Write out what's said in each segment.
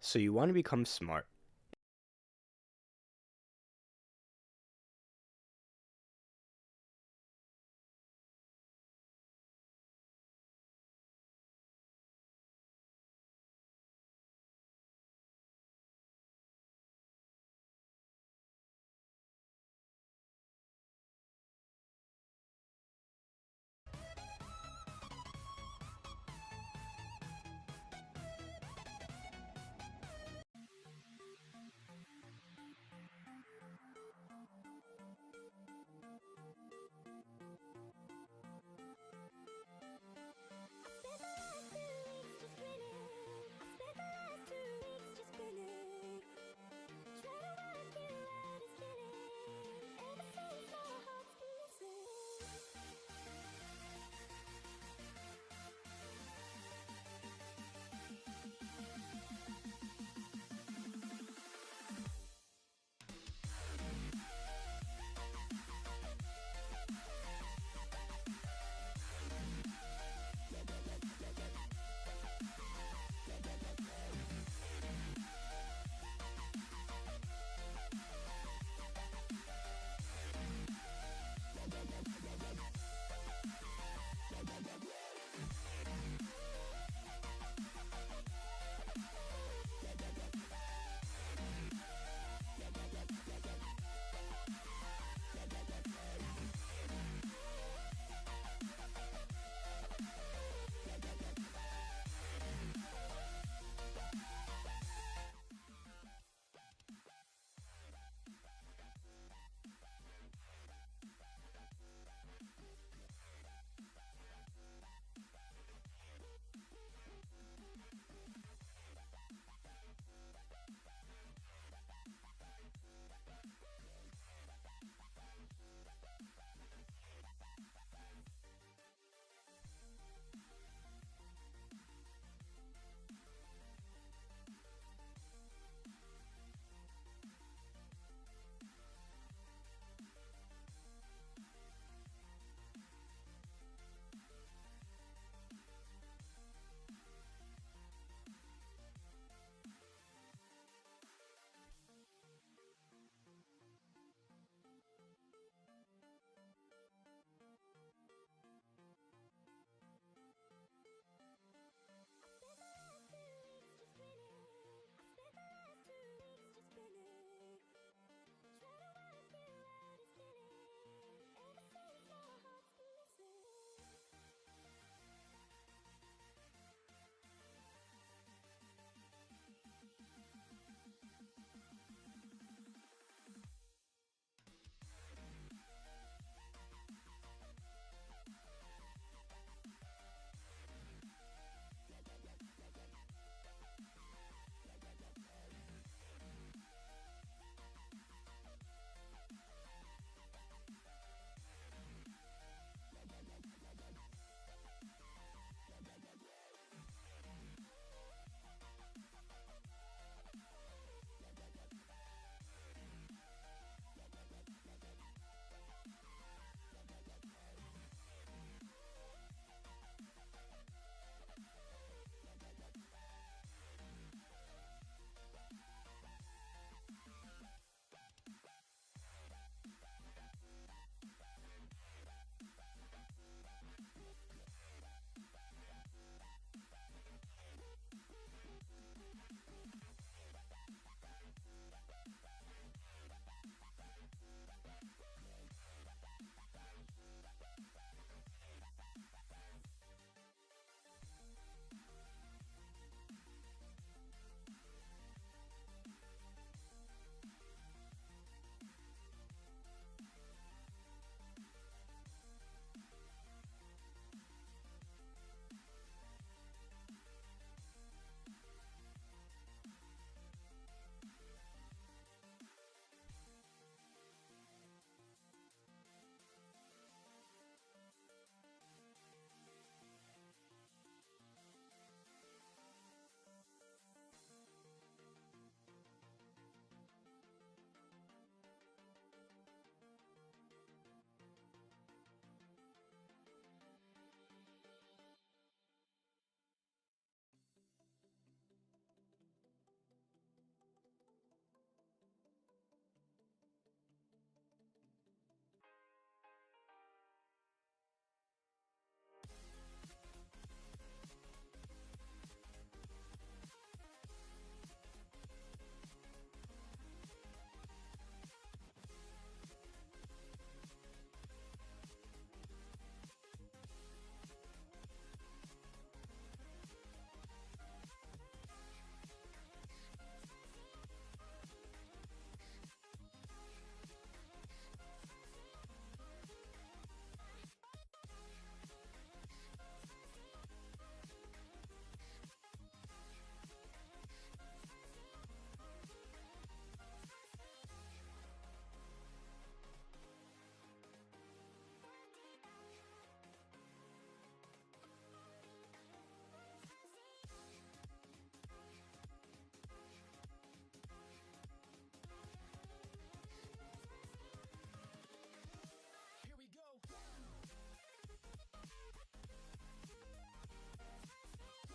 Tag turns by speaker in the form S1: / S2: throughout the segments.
S1: So you want to become smart.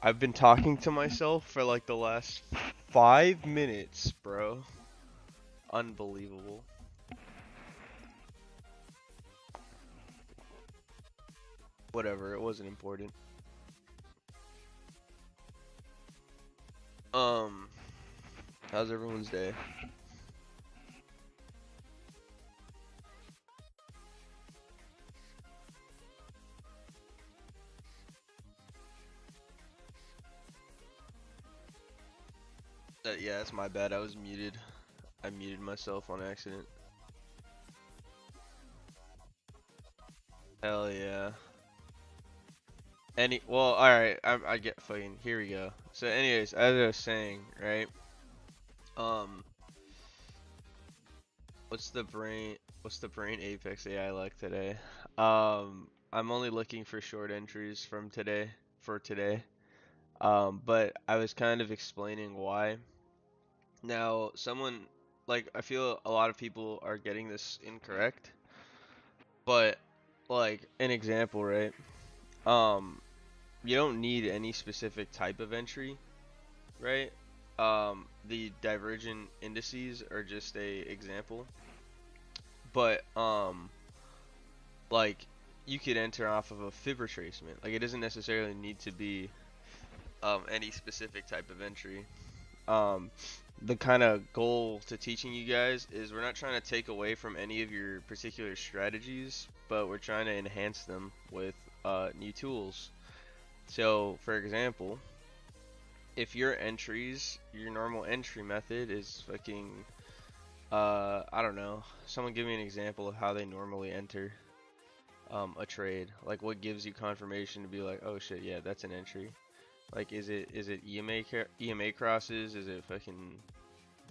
S1: I've been talking to myself for like the last 5 minutes, bro. Unbelievable. Whatever, it wasn't important. Um, how's everyone's day? Yeah, that's my bad. I was muted. I muted myself on accident. Hell yeah. Well, alright, I get fucking, here we go. So anyways, as I was saying, right? Um, what's the brain Apex AI like today? I'm only looking for short entries from today, for today. But I was kind of explaining why. Now, I feel a lot of people are getting this incorrect, but, like, an example, right? Um, you don't need any specific type of entry, right? The divergent indices are just a example, but, like, you could enter off of a fib retracement. Like, it doesn't necessarily need to be, any specific type of entry. um, the kind of goal to teaching you guys is we're not trying to take away from any of your particular strategies, but we're trying to enhance them with new tools. So, for example, if your normal entry method is fucking, I don't know, someone give me an example of how they normally enter a trade. Like, what gives you confirmation to be like, oh shit, yeah, that's an entry. Like, is it EMA crosses? Is it fucking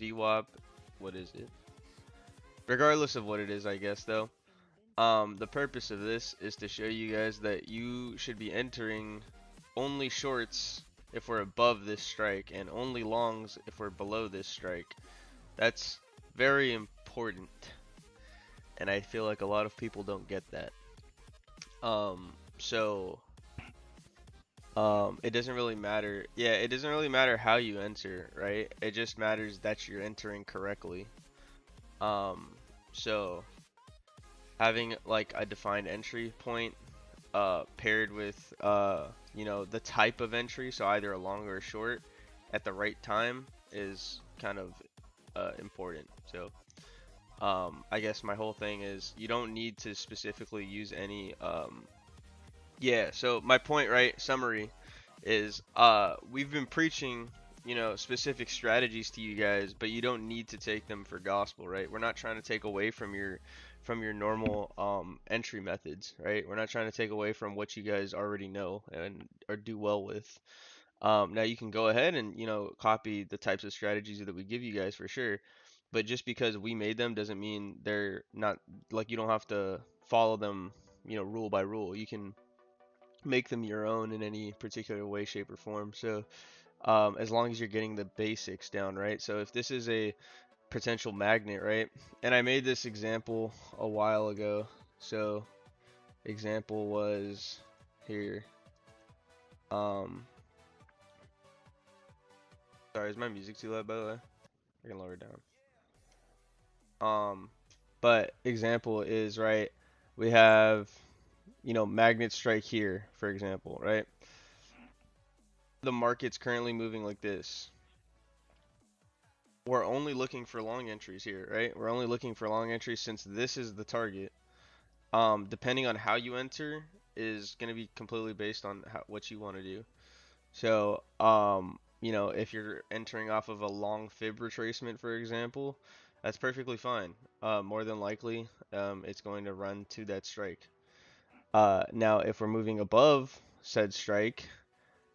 S1: VWAP? What is it? Regardless of what it is, I guess though. The purpose of this is to show you guys that you should be entering only shorts if we're above this strike and only longs if we're below this strike. That's very important, and I feel like a lot of people don't get that. So it doesn't really matter. Yeah, it doesn't really matter how you enter, right? It just matters that you're entering correctly. Um, so having like a defined entry point paired with the type of entry, so either a long or a short at the right time is kind of important. So I guess my whole thing is you don't need to specifically use any yeah, so my point, right, summary is we've been preaching, specific strategies to you guys, but you don't need to take them for gospel, right? We're not trying to take away from your normal entry methods, right? We're not trying to take away from what you guys already know and or do well with. Now you can go ahead and, copy the types of strategies that we give you guys for sure. But just because we made them doesn't mean they're not, like, you don't have to follow them, rule by rule. You can make them your own in any particular way, shape, or form. So, as long as you're getting the basics down, right? So, if this is a potential magnet, right? And I made this example a while ago. So, example was here. Um, Sorry, is my music too loud, by the way? I can lower it down. Um, but example is, right, we have, magnet strike here, for example, right? The market's currently moving like this. We're only looking for long entries here, right? We're only looking for long entries since this is the target. Depending on how you enter is going to be completely based on what you want to do. So, if you're entering off of a long fib retracement, for example, that's perfectly fine. More than likely, it's going to run to that strike. Now, if we're moving above said strike,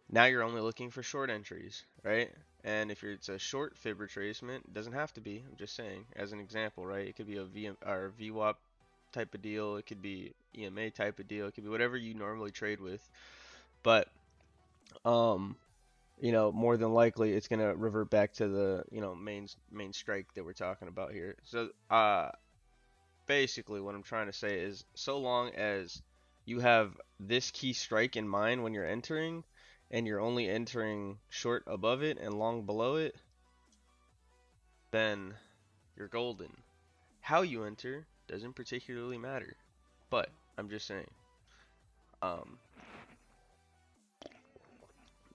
S1: now you're only looking for short entries, right? And if it's a short fib retracement, it doesn't have to be. I'm just saying, as an example, right? It could be a VWAP type of deal. It could be EMA type of deal. It could be whatever you normally trade with. But um, more than likely it's gonna revert back to the main strike that we're talking about here. So basically, what I'm trying to say is, so long as you have this key strike in mind when you're entering, and you're only entering short above it and long below it, then you're golden. How you enter doesn't particularly matter, but I'm just saying, um,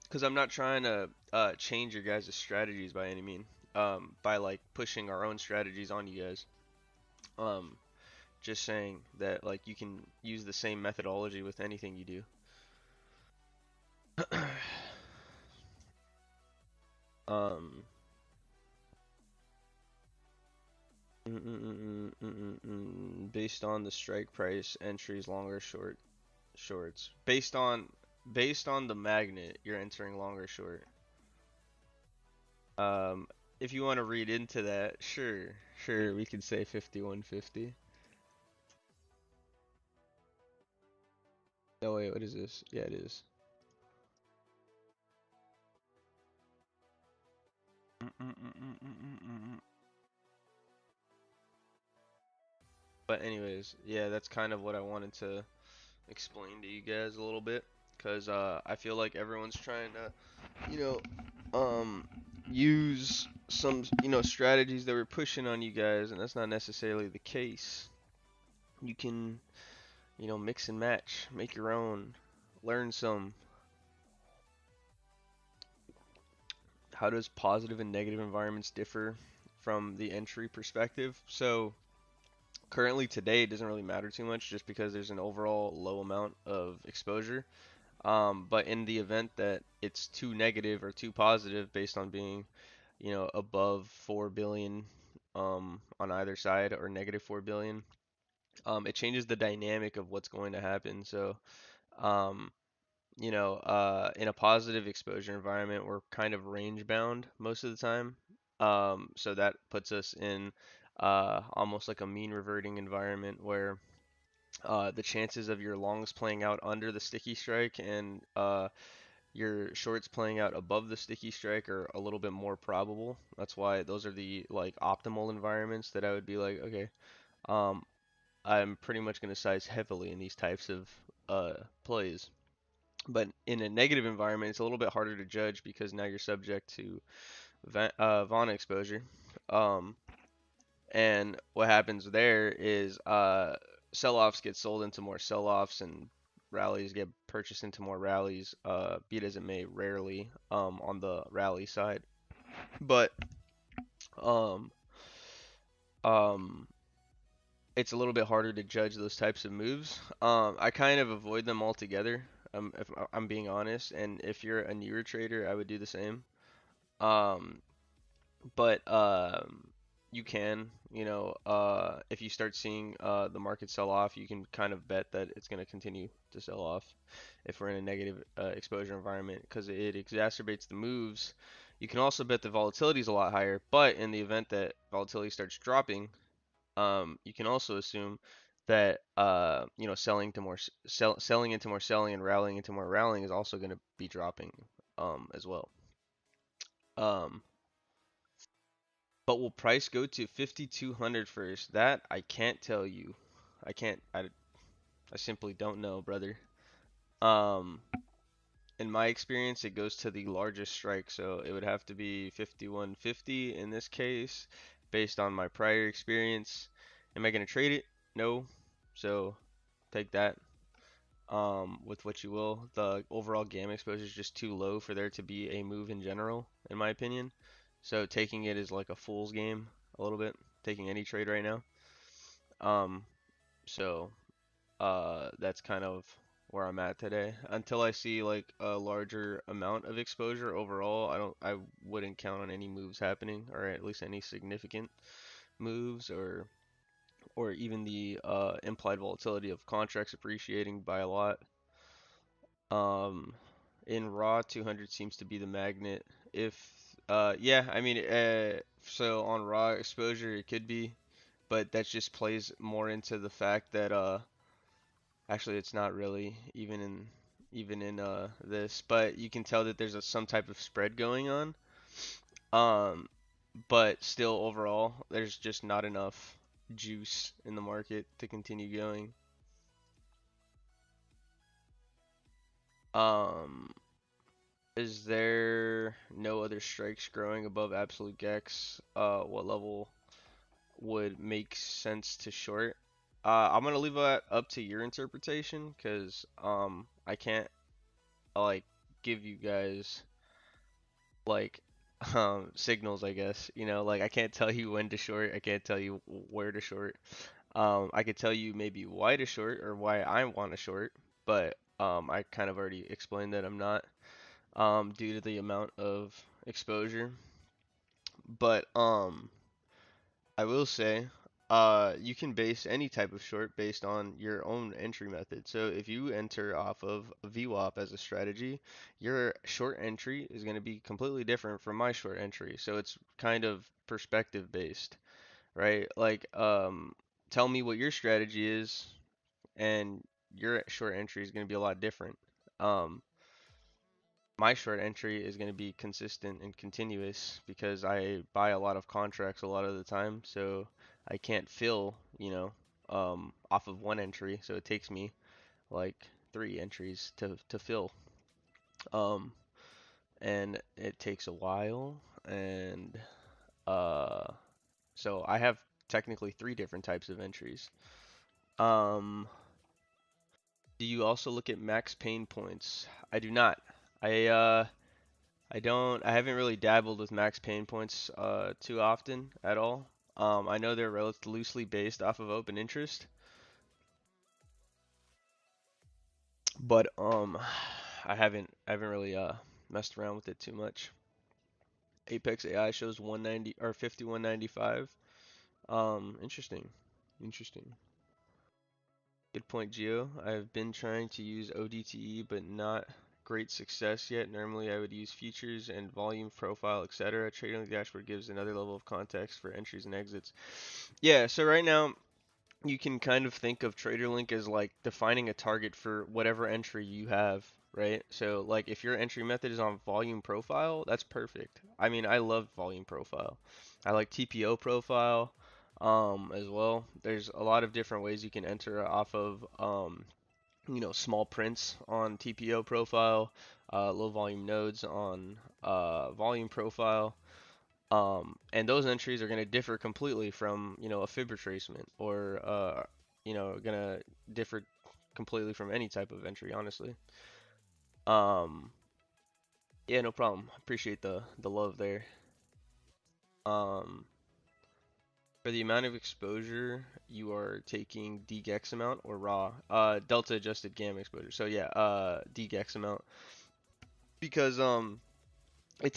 S1: because I'm not trying to change your guys' strategies by any mean, by like pushing our own strategies on you guys. Um, just saying that like you can use the same methodology with anything you do. um, Based on the strike price, entries long or shorts. Based on the magnet, you're entering long or short. Um, if you want to read into that, sure, we could say 5150. No, wait, what is this? Yeah, it is. But anyways, yeah, that's kind of what I wanted to explain to you guys a little bit, because I feel like everyone's trying to, use some, strategies that we're pushing on you guys, and that's not necessarily the case. You can, mix and match, make your own, learn some. How does positive and negative environments differ from the entry perspective? So currently today it doesn't really matter too much just because there's an overall low amount of exposure. But in the event that it's too negative or too positive based on being, above 4 billion on either side or negative 4 billion, it changes the dynamic of what's going to happen. So, um, in a positive exposure environment, we're kind of range bound most of the time. So that puts us in almost like a mean reverting environment where the chances of your longs playing out under the sticky strike and your shorts playing out above the sticky strike are a little bit more probable. That's why those are the like optimal environments that I would be like, okay, um, I'm pretty much going to size heavily in these types of plays. But in a negative environment, it's a little bit harder to judge because now you're subject to Vana exposure. Um, and what happens there is sell-offs get sold into more sell-offs and rallies get purchased into more rallies, be it as it may, rarely on the rally side. But um, um, it's a little bit harder to judge those types of moves. I kind of avoid them altogether, if I'm being honest. And if you're a newer trader, I would do the same. Um, but you can, if you start seeing the market sell off, you can kind of bet that it's going to continue to sell off if we're in a negative exposure environment because it exacerbates the moves. You can also bet the volatility is a lot higher, but in the event that volatility starts dropping, you can also assume that selling to more selling into more selling and rallying into more rallying is also going to be dropping as well. Um, but will price go to 5,200 first? That I can't tell you. I can't. I simply don't know, brother. Um, in my experience, it goes to the largest strike, so it would have to be 5150 in this case, based on my prior experience. Am I gonna trade it? No. So take that with what you will. The overall gamma exposure is just too low for there to be a move in general, in my opinion. So taking it is like a fool's game a little bit, taking any trade right now. Um, so that's kind of where I'm at today. Until I see like a larger amount of exposure overall, I wouldn't count on any moves happening, or at least any significant moves, or even the implied volatility of contracts appreciating by a lot. Um, in raw, 200 seems to be the magnet. If yeah, I mean, so on raw exposure it could be, but that just plays more into the fact that actually it's not really even in this, but you can tell that there's some type of spread going on. Um, but still overall, there's just not enough juice in the market to continue going. Um, Is there no other strikes growing above absolute gex? What level would make sense to short? I'm gonna leave that up to your interpretation, cause I can't like give you guys like signals, I guess. You know, like I can't tell you when to short, I can't tell you where to short. I could tell you maybe why to short or why I want to short, but I kind of already explained that I'm not due to the amount of exposure. But I will say, you can base any type of short based on your own entry method. So if you enter off of VWAP as a strategy, your short entry is going to be completely different from my short entry. So it's kind of perspective based, right? Like, tell me what your strategy is, and your short entry is going to be a lot different. Um, my short entry is going to be consistent and continuous because I buy a lot of contracts a lot of the time, so I can't fill, off of one entry, so it takes me like three entries to fill. Um, and it takes a while, and uh, so I have technically three different types of entries. Um, do you also look at max pain points? I do not. I I haven't really dabbled with max pain points too often at all. I know they're relatively loosely based off of open interest, but I haven't really messed around with it too much. Apex AI shows 190 or 5195. Interesting. Interesting. Good point, Geo. I've been trying to use ODTE, but not great success yet. Normally, I would use features and volume profile, etc. Trading dashboard gives another level of context for entries and exits. Yeah, so right now you can kind of think of Traderlink as like defining a target for whatever entry you have, right? So like if your entry method is on volume profile, that's perfect. I mean, I love volume profile. I like TPO profile as well. There's a lot of different ways you can enter off of small prints on TPO profile, low volume nodes on volume profile. And those entries are going to differ completely from, a fib retracement or, going to differ completely from any type of entry, honestly. Um, yeah, no problem. Appreciate the love there. Um, for the amount of exposure you are taking dgex amount or raw, delta adjusted gamma exposure. So yeah, dgex amount because it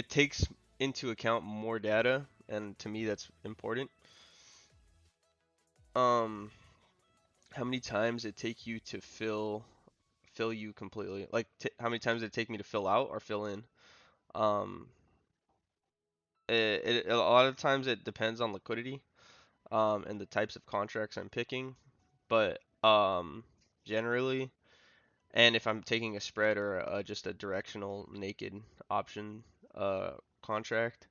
S1: takes into account more data, and to me that's important. Um, how many times it take you to fill you completely? Like how many times it take me to fill out or fill in? Um, a lot of times it depends on liquidity, and the types of contracts I'm picking, but generally, and if I'm taking a spread or just a directional naked option contract,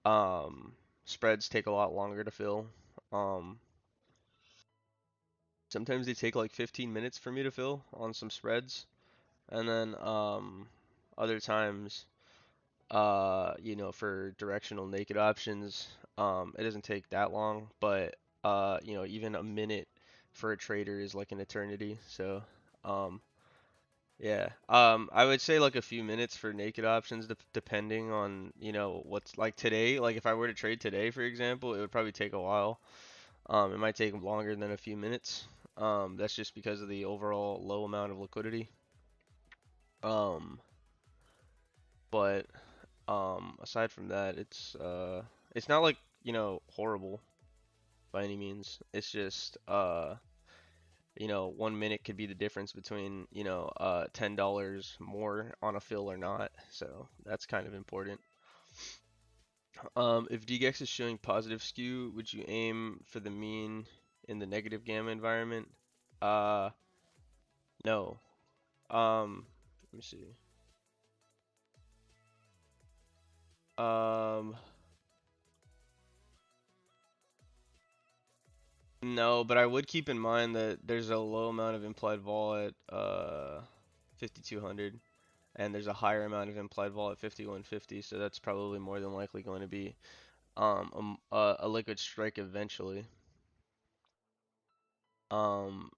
S1: um, spreads take a lot longer to fill. Um, Sometimes they take like 15 minutes for me to fill on some spreads. And then other times, for directional naked options, it doesn't take that long, but even a minute for a trader is like an eternity. So, um, yeah, I would say like a few minutes for naked options, depending on what's like today. Like if I were to trade today, for example, it would probably take a while. It might take longer than a few minutes. That's just because of the overall low amount of liquidity. Um, but aside from that, it's not like, horrible by any means. It's just 1 minute could be the difference between, $10 more on a fill or not. So that's kind of important. If DGEX is showing positive skew, would you aim for the mean in the negative gamma environment? Uh, no. Let me see. Um, no, but I would keep in mind that there's a low amount of implied vol at 5200. and there's a higher amount of implied vol at 5150, so that's probably more than likely going to be a liquid strike eventually.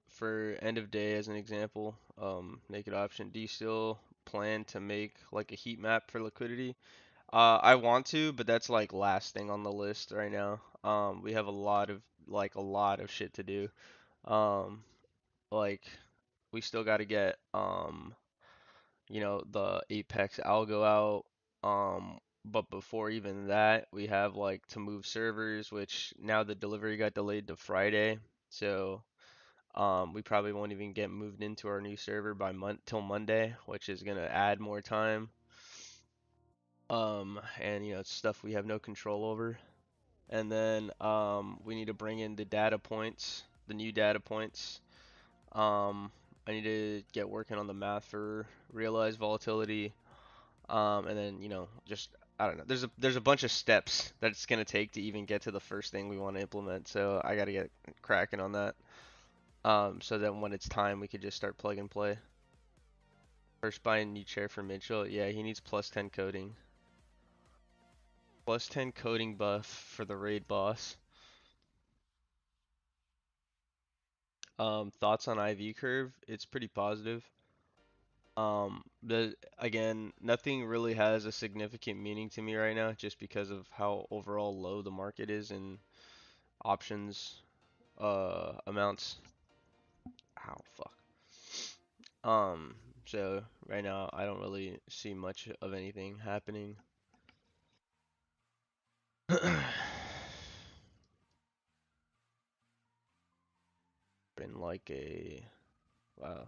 S1: For end of day as an example, naked option, do you still plan to make like a heat map for liquidity? I want to, but that's like last thing on the list right now. We have a lot of shit to do. Um, like we still got to get the Apex algo out. But before even that, we have like to move servers, which now the delivery got delayed to Friday. So we probably won't even get moved into our new server by till Monday, which is gonna add more time. And it's stuff we have no control over. And then we need to bring in the data points, the new data points. I need to get working on the math for realized volatility. And then just I don't know. There's a bunch of steps that it's gonna take to even get to the first thing we want to implement. So I gotta get cracking on that. So that when it's time, we could just start plug and play. First, buy a new chair for Mitchell. Yeah, he needs plus 10 coding. Plus 10 coding buff for the raid boss. Thoughts on IV curve? It's pretty positive. Again, nothing really has a significant meaning to me right now, just because of how overall low the market is in options amounts. Ow, fuck. So right now I don't really see much of anything happening. Been like a wow.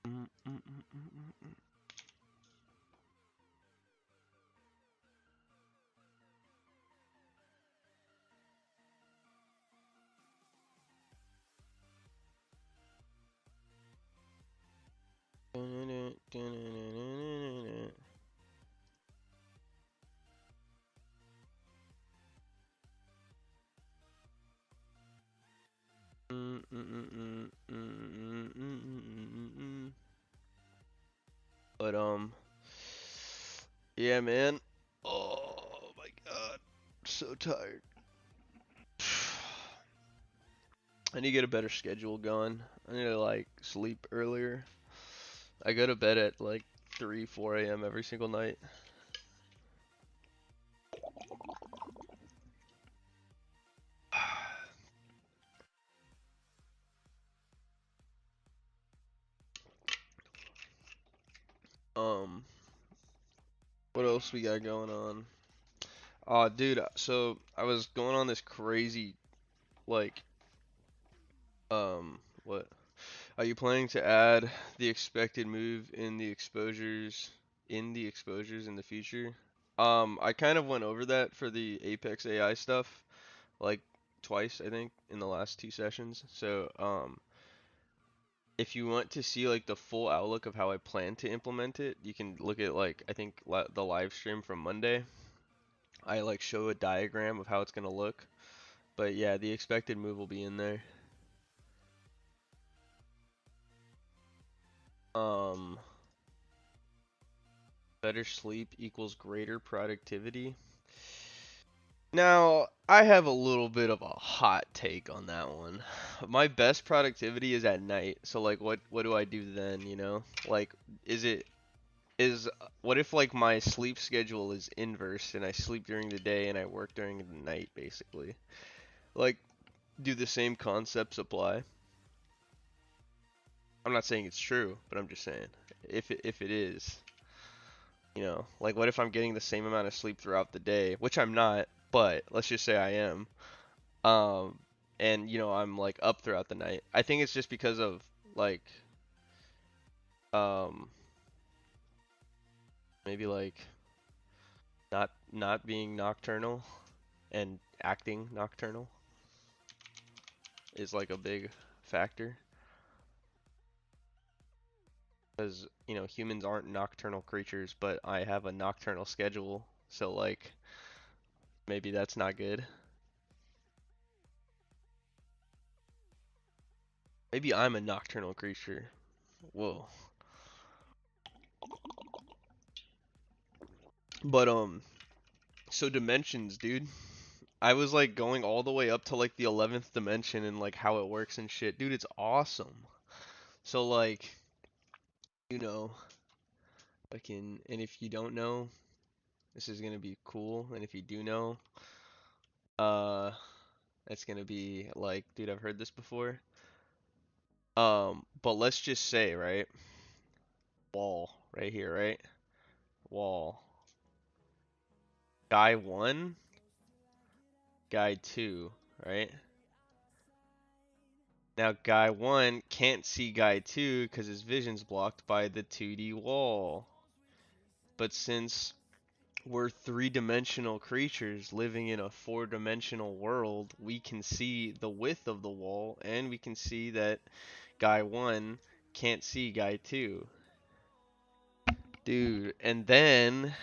S1: Mm, mm, mm, mm, mm, mm. But yeah, man. Oh my god, I'm so tired. I need to get a better schedule going. I need to like sleep earlier. I go to bed at like 3, 4 a.m. every single night. Um, what else we got going on? Dude, so I was going on this crazy, like, what? Are you planning to add the expected move in the exposures in the future? I kind of went over that for the Apex AI stuff, like twice, I think, in the last 2 sessions. So, if you want to see like the full outlook of how I plan to implement it, you can look at like I think the live stream from Monday. I like show a diagram of how it's gonna look. But yeah, the expected move will be in there. Um, Better sleep equals greater productivity. Now, I have a little bit of a hot take on that one. My best productivity is at night. So like what do I do then, you know? Like is it is what if like my sleep schedule is inverse and I sleep during the day and I work during the night basically? Like do the same concepts apply? I'm not saying it's true, but I'm just saying if it is, like what if I'm getting the same amount of sleep throughout the day, which I'm not, but let's just say I am. Um, and I'm like up throughout the night. I think it's just because of like um maybe like not being nocturnal and acting nocturnal is like a big factor because humans aren't nocturnal creatures, but I have a nocturnal schedule, so like maybe that's not good. Maybe I'm a nocturnal creature. Whoa. But so dimensions, dude. I was like going all the way up to like the 11th dimension and like how it works and shit. Dude, it's awesome. So like, you know, and if you don't know, this is gonna be cool. And if you do know, uh, it's gonna be like, dude, I've heard this before. But let's just say, right? Wall right here, right? Wall. Guy 1, guy 2, right? Now guy 1 can't see guy 2 because his vision's blocked by the 2D wall. But since we're three-dimensional creatures living in a four-dimensional world, we can see the width of the wall, and we can see that guy 1 can't see guy 2. Dude, and then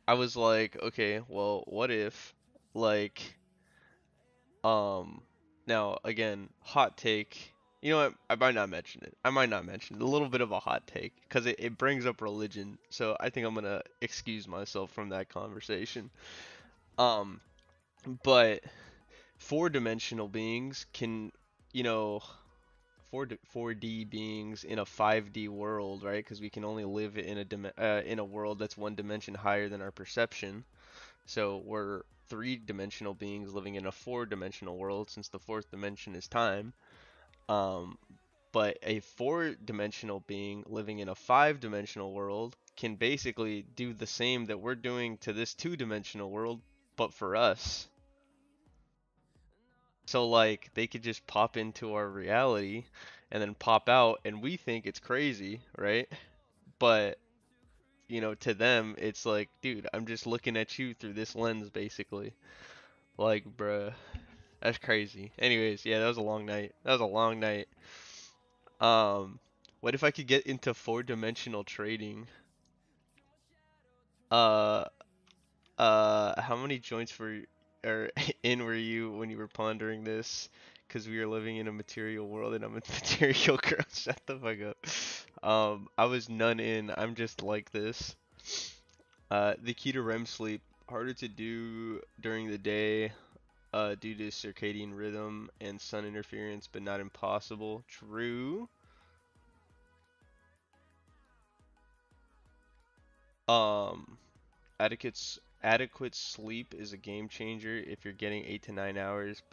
S1: I was like, okay, well, what if, like, um, now, again, hot take. You know what? I might not mention it. I might not mention it. A little bit of a hot take, because it brings up religion, so I think I'm gonna excuse myself from that conversation. Um, but four-dimensional beings can, you know, 4D beings in a 5D world, right? Because we can only live in a world that's one dimension higher than our perception. So we're three-dimensional beings living in a four-dimensional world, since the fourth dimension is time. Um, but a four-dimensional being living in a five-dimensional world can basically do the same that we're doing to this two-dimensional world, but for us. So like they could just pop into our reality and then pop out and we think it's crazy, right? But to them it's like, dude, I'm just looking at you through this lens basically. Like, bruh, that's crazy. Anyways, yeah, that was a long night. That was a long night. Um, what if I could get into four-dimensional trading? Uh, how many joints or were you when you were pondering this? Because we are living in a material world and I'm a material girl. Shut the fuck up. I was none in. I'm just like this. The key to REM sleep, harder to do during the day, due to circadian rhythm and sun interference, but not impossible. True. Um, adequate sleep is a game changer if you're getting 8 to 9 hours,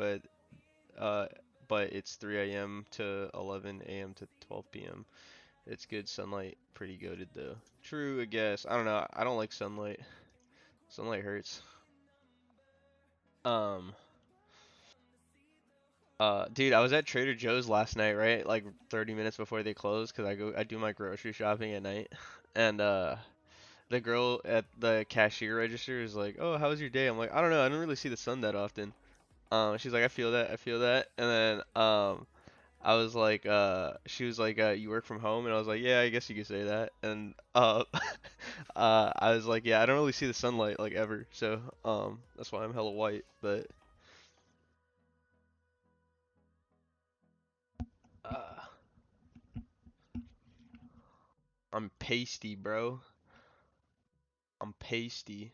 S1: uh, but it's 3 a.m. to 11 a.m. to 12 p.m. It's good sunlight, pretty goated though. True, I guess. I don't know. I don't like sunlight. Sunlight hurts. Um, dude, I was at Trader Joe's last night, right? Like 30 minutes before they close, 'cause I do my grocery shopping at night, and the girl at the cashier register is like, "Oh, how was your day?" I'm like, "I don't know. I don't really see the sun that often." She's like, "I feel that. I feel that." And then I was like, she was like, "You work from home?" And I was like, "Yeah, I guess you could say that." And I was like, "Yeah, I don't really see the sunlight like ever, so that's why I'm hella white." But uh, I'm pasty, bro. I'm pasty.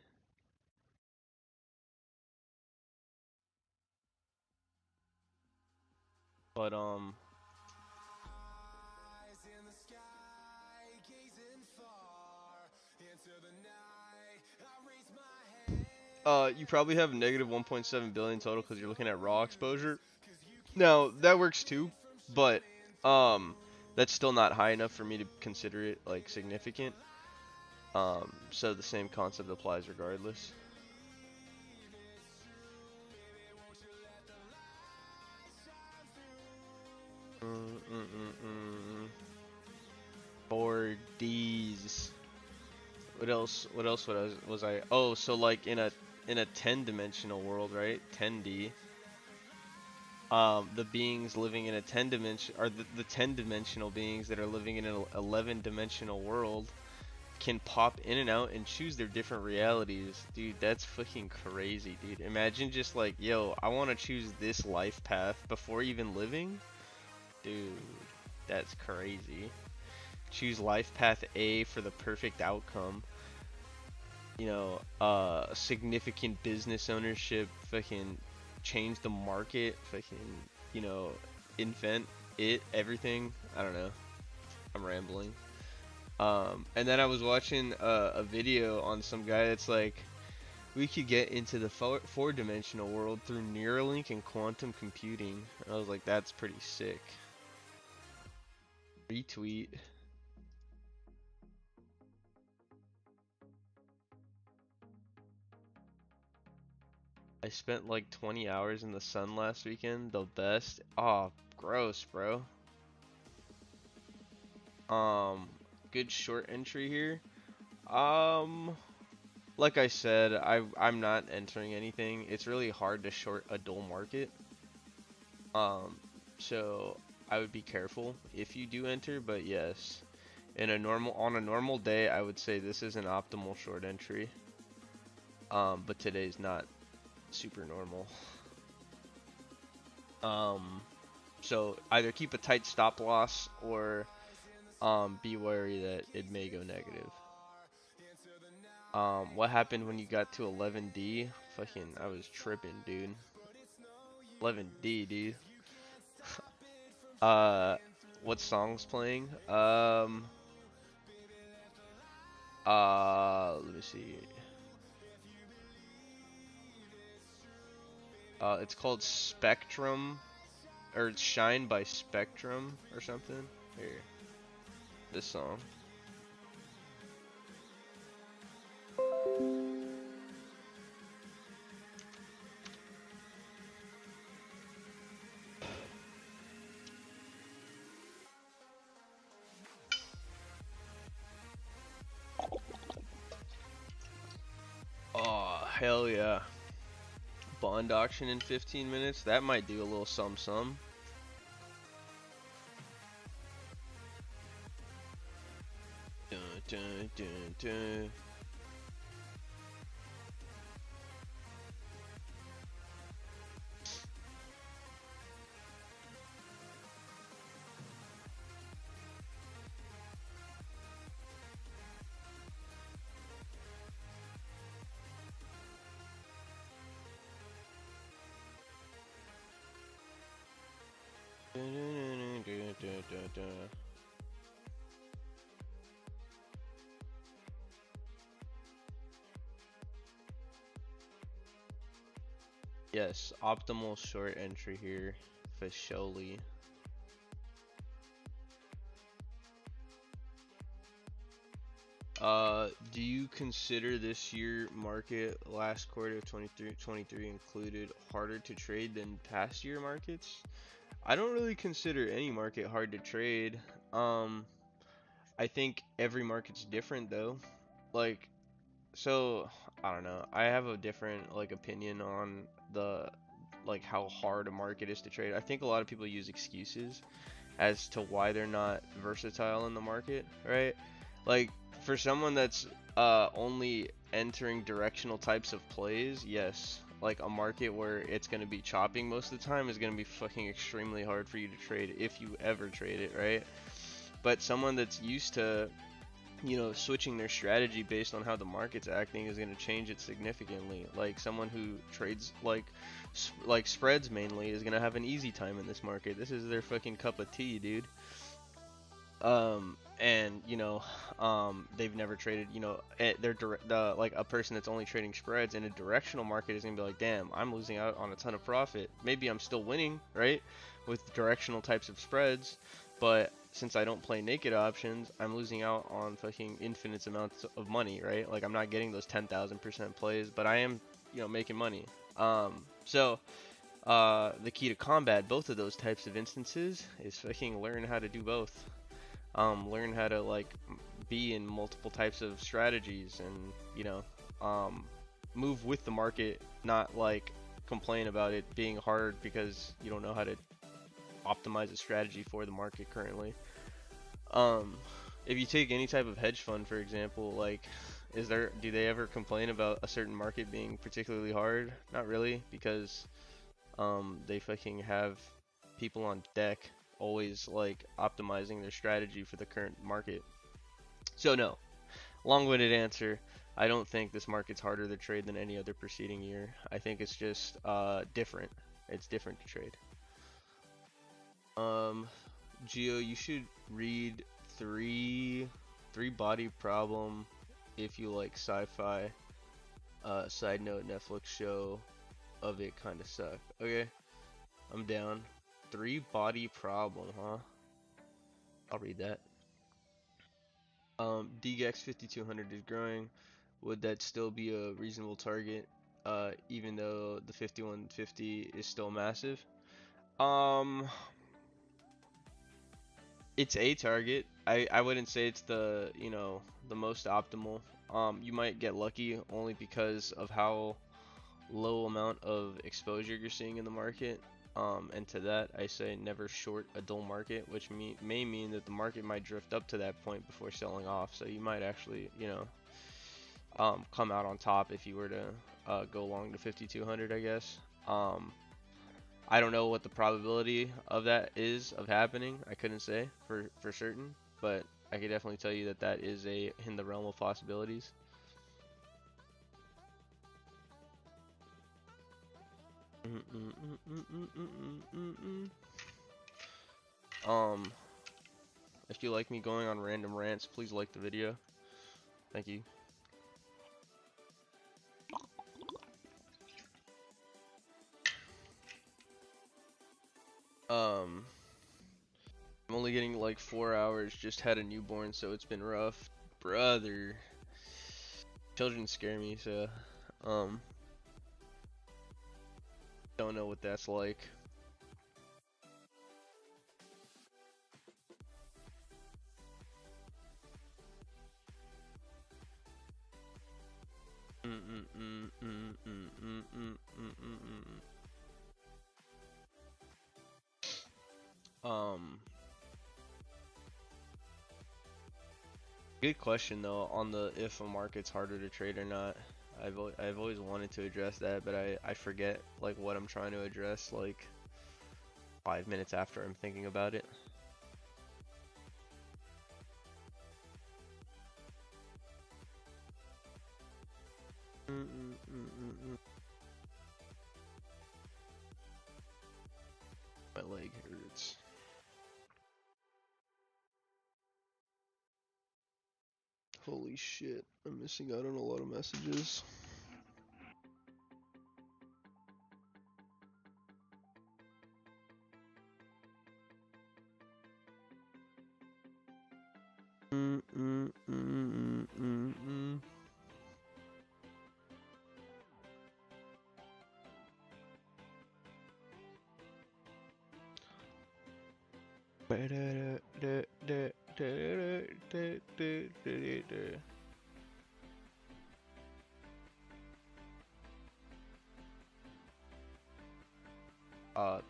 S1: But you probably have negative 1.7 billion total because you're looking at raw exposure. Now that works too, but that's still not high enough for me to consider it like significant. So the same concept applies regardless. For D's. What else? What else was I? Oh, so like in a 10-dimensional world, right? 10D. The beings living in a 10 dimension are the 10-dimensional beings that are living in an 11-dimensional world can pop in and out and choose their different realities. Dude, that's fucking crazy, dude. Imagine just like, yo, I want to choose this life path before even living. Dude, that's crazy. Choose life path A for the perfect outcome. You know, significant business ownership, fucking change the market, fucking, you know, invent it, everything. I don't know. I'm rambling. And then I was watching a video on some guy that's like, we could get into the four-dimensional world through Neuralink and quantum computing. And I was like, that's pretty sick. Retweet. I spent like 20 hours in the sun last weekend. The best. Oh, gross, bro. Good short entry here. Like I said, I'm not entering anything. It's really hard to short a dull market. So I would be careful if you do enter, but yes. On a normal day, I would say this is an optimal short entry. But today's not super normal. So either keep a tight stop loss or be wary that it may go negative. What happened when you got to 11D? Fucking, I was tripping, dude. 11D, dude. What song's playing? Let me see. It's called Spectrum, or it's Shine by Spectrum or something. Here, this song. Oh, hell yeah. Bond auction in 15 minutes? That might do a little some. Dun, dun, dun, dun. Yes, optimal short entry here, Fasholi. Do you consider this year market last quarter of 23 included harder to trade than past year markets? I don't really consider any market hard to trade. I think every market's different though. Like, so I don't know. I have a different like opinion on the like how hard a market is to trade. I think a lot of people use excuses as to why they're not versatile in the market, right? Like for someone that's only entering directional types of plays, yes, like a market where it's going to be chopping most of the time is going to be fucking extremely hard for you to trade if you ever trade it, right? But someone that's used to, you know, switching their strategy based on how the market's acting is going to change it significantly. Like someone who trades like spreads mainly is going to have an easy time in this market. This is their fucking cup of tea, dude. And you know, they've never traded, you know, like a person that's only trading spreads in a directional market is gonna be like, damn, I'm losing out on a ton of profit. Maybe I'm still winning, right, with directional types of spreads, but since I don't play naked options, I'm losing out on fucking infinite amounts of money, right? Like I'm not getting those 10,000% plays, but I am, you know, making money. So the key to combat both of those types of instances is fucking learn how to do both. Learn how to like be in multiple types of strategies and, you know, move with the market, not like complain about it being hard because you don't know how to optimize a strategy for the market currently. If you take any type of hedge fund, for example, like do they ever complain about a certain market being particularly hard? Not really, because they fucking have people on deck always like optimizing their strategy for the current market. So no, long-winded answer. I don't think this market's harder to trade than any other preceding year. I think it's just different. It's different to trade. Gio, you should read three body problem if you like sci-fi. Side note, Netflix show of it kind of suck. Okay, I'm down. Three body problem, huh? I'll read that. DGX 5200 is growing. Would that still be a reasonable target, even though the 5150 is still massive? Um, it's a target. I wouldn't say it's the, you know, the most optimal. You might get lucky only because of how low amount of exposure you're seeing in the market. And to that, I say never short a dull market, which may mean that the market might drift up to that point before selling off. So you might actually, you know, come out on top if you were to go long to 5200, I guess. I don't know what the probability of that is of happening. I couldn't say for certain, but I could definitely tell you that that is in the realm of possibilities. If you like me going on random rants, please like the video. Thank you. I'm only getting like 4 hours, just had a newborn, so it's been rough. Brother. Children scare me, so, don't know what that's like. Good question though on the if a market's harder to trade or not. I've always wanted to address that, but I forget like what I'm trying to address like 5 minutes after I'm thinking about it. My leg hurts. Holy shit, I'm missing out on a lot of messages.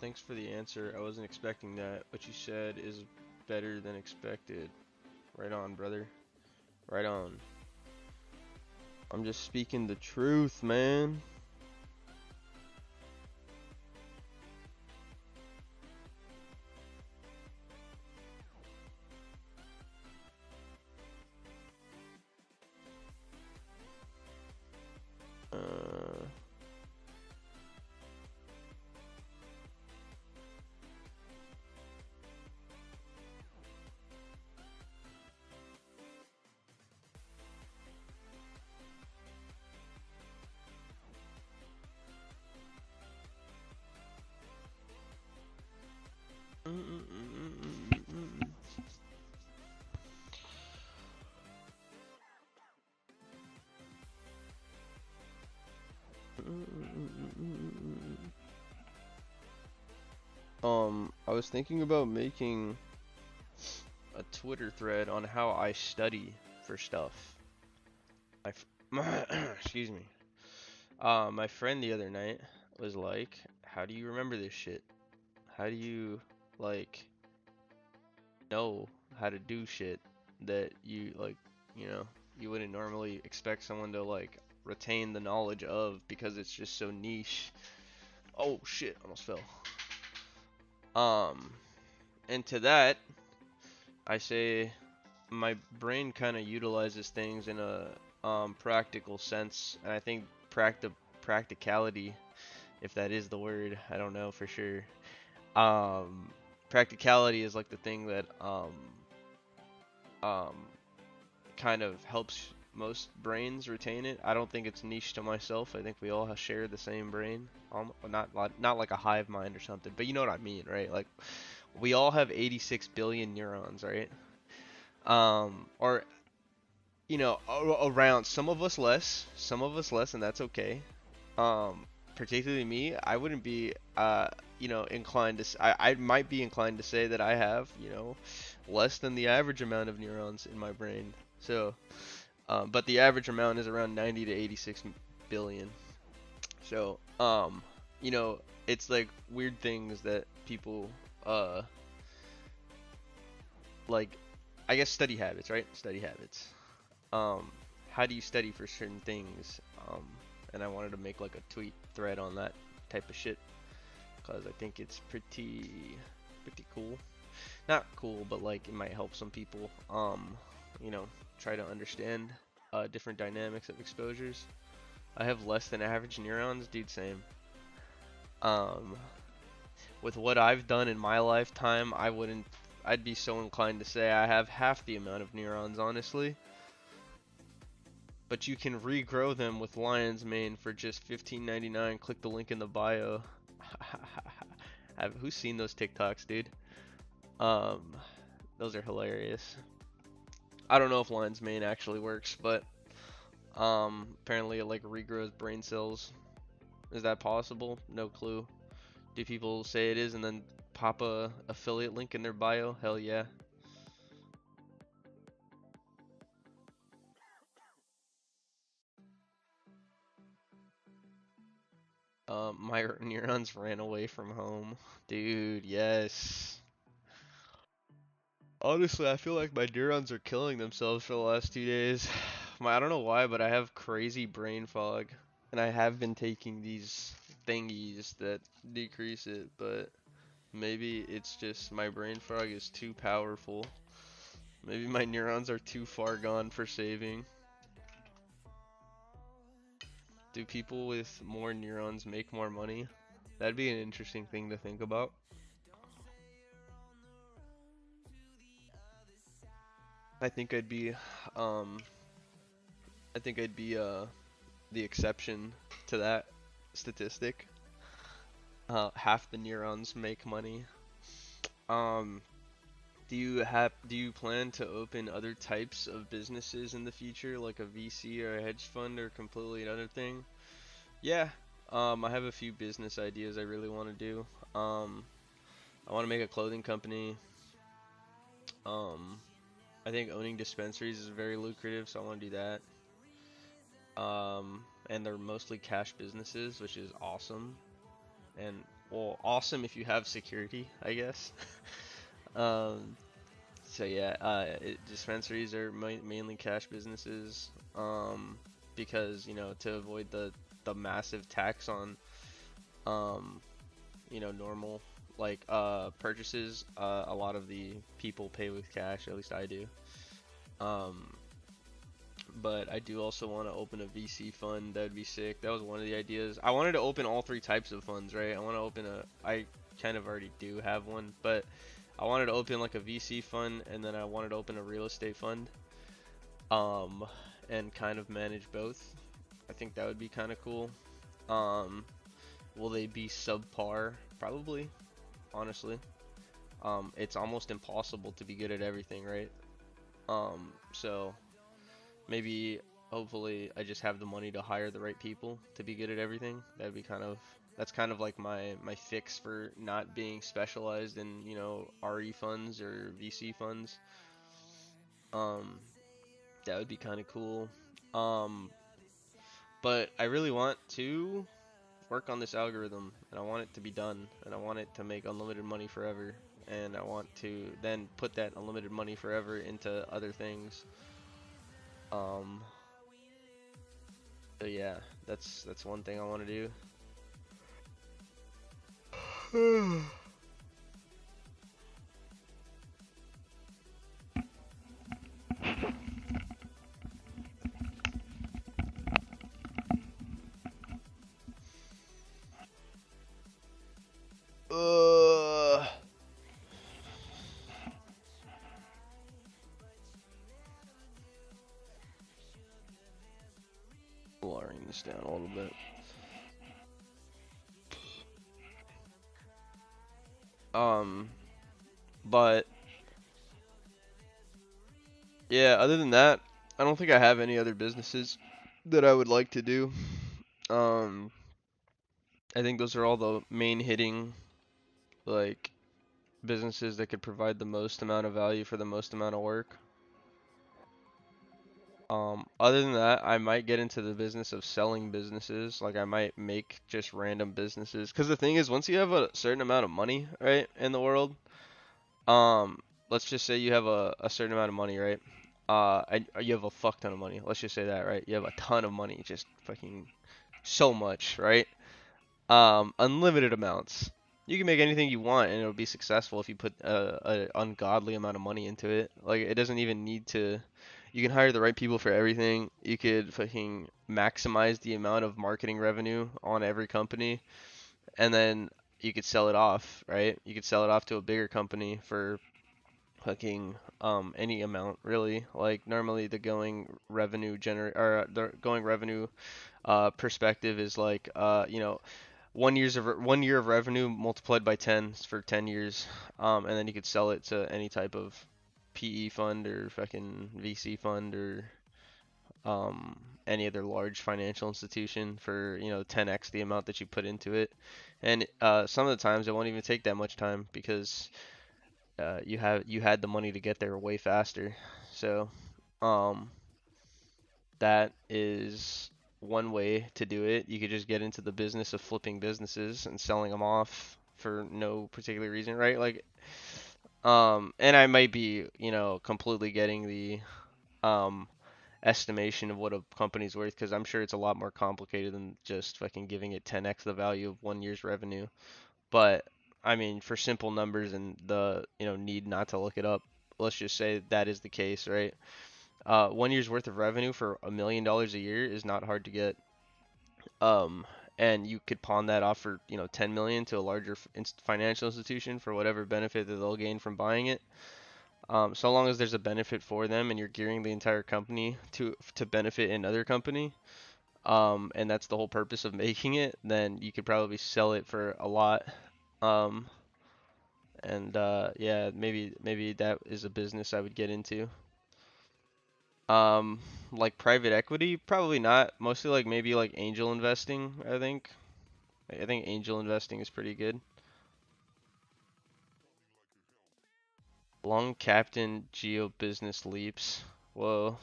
S1: Thanks for the answer. I wasn't expecting that. What you said is better than expected. Right on, brother. Right on. I'm just speaking the truth, man. I was thinking about making a Twitter thread on how I study for stuff. Excuse me. My friend the other night was like, "How do you remember this shit? How do you like know how to do shit that you like, you know, you wouldn't normally expect someone to like retain the knowledge of because it's just so niche." Oh shit, almost fell. And to that, I say my brain kind of utilizes things in a practical sense, and I think practicality, if that is the word, I don't know for sure. Um, Practicality is like the thing that um, kind of helps most brains retain it. I don't think it's niche to myself. I think we all share the same brain. Not like a hive mind or something, but you know what I mean, right? Like we all have 86 billion neurons, right? Or around some of us less, and that's okay. Particularly me, I wouldn't be, inclined to. I might be inclined to say that I have, less than the average amount of neurons in my brain. So, but the average amount is around 90 to 86 billion. So, it's like weird things that people, uh, like, I guess study habits, right? Study habits. Um, how do you study for certain things? And I wanted to make like a tweet thread on that type of shit because I think it's pretty cool. Not cool, but like it might help some people. You know, try to understand different dynamics of exposures. I have less than average neurons, dude. Same. Um, with what I've done in my lifetime, I wouldn't. I'd be so inclined to say I have half the amount of neurons, honestly. But you can regrow them with lion's mane for just $15.99. Click the link in the bio. Who's seen those TikToks, dude? Um, those are hilarious. I don't know if lion's mane actually works, but apparently it like regrows brain cells. Is that possible? No clue. Do people say it is and then pop a affiliate link in their bio? Hell yeah. My neurons ran away from home. Dude, yes. Honestly, I feel like my neurons are killing themselves for the last 2 days. I don't know why, but I have crazy brain fog. And I have been taking these thingies that decrease it, but maybe it's just my brain fog is too powerful. Maybe my neurons are too far gone for saving. Do people with more neurons make more money? That'd be an interesting thing to think about. I think I'd be, um, I think I'd be, the exception to that statistic. Half the neurons make money. Um, do you plan to open other types of businesses in the future, like a VC or a hedge fund or completely another thing? Yeah. I have a few business ideas I really want to do. I want to make a clothing company. Um, I think owning dispensaries is very lucrative, so I want to do that. And they're mostly cash businesses, which is awesome. And well, awesome if you have security, I guess. um, so yeah, dispensaries are mainly cash businesses. Because to avoid the massive tax on um, normal like purchases, a lot of the people pay with cash. At least I do. Um, but I do also want to open a VC fund. That'd be sick. That was one of the ideas. I wanted to open all three types of funds, right? I kind of already do have one, but I wanted to open like a VC fund, and then I wanted to open a real estate fund, um, and kind of manage both. I think that would be kind of cool. Um, will they be subpar? Probably, honestly. It's almost impossible to be good at everything, right? So maybe hopefully I just have the money to hire the right people to be good at everything. That's kind of like my fix for not being specialized in, RE funds or VC funds. Um that would be kind of cool. Um but I really want to work on this algorithm, and I want it to be done, and I want it to make unlimited money forever, and I want to then put that unlimited money forever into other things. Um so yeah, that's one thing I want to do. this down a little bit. But yeah, other than that, I don't think I have any other businesses that I would like to do. Um, I think those are all the main hitting like businesses that could provide the most amount of value for the most amount of work. Other than that, I might get into the business of selling businesses. Like I might make just random businesses. Because the thing is, once you have a certain amount of money, right, in the world, um, let's just say you have a certain amount of money, right? And you have a fuck ton of money. Let's just say that, right? You have a ton of money, just fucking so much, right? Unlimited amounts. You can make anything you want, and it'll be successful if you put a ungodly amount of money into it. Like it doesn't even need to. You can hire the right people for everything. You could fucking maximize the amount of marketing revenue on every company, and then you could sell it off, right? You could sell it off to a bigger company for fucking any amount really. Like normally the going revenue the going revenue perspective is like 1 year of revenue multiplied by 10 for 10 years, and then you could sell it to any type of PE fund or fucking VC fund or um, any other large financial institution for 10x the amount that you put into it. And some of the times it won't even take that much time because you had the money to get there way faster. So um, that is one way to do it. You could just get into the business of flipping businesses and selling them off for no particular reason, right? Like, and I might be, completely getting the um estimation of what a company's worth because I'm sure it's a lot more complicated than just fucking giving it 10x the value of 1 year's revenue. But I mean, for simple numbers and the, need not to look it up, let's just say that is the case, right? 1 year's worth of revenue for $1 million a year is not hard to get. Um, and you could pawn that off for 10 million to a larger financial institution for whatever benefit that they'll gain from buying it. So long as there's a benefit for them and you're gearing the entire company to benefit another company, and that's the whole purpose of making it, then you could probably sell it for a lot. Um, and yeah, maybe that is a business I would get into. Um, like private equity, probably not. Mostly like maybe like angel investing, I think. I think angel investing is pretty good. Long Captain Geo Business Leaps. Whoa.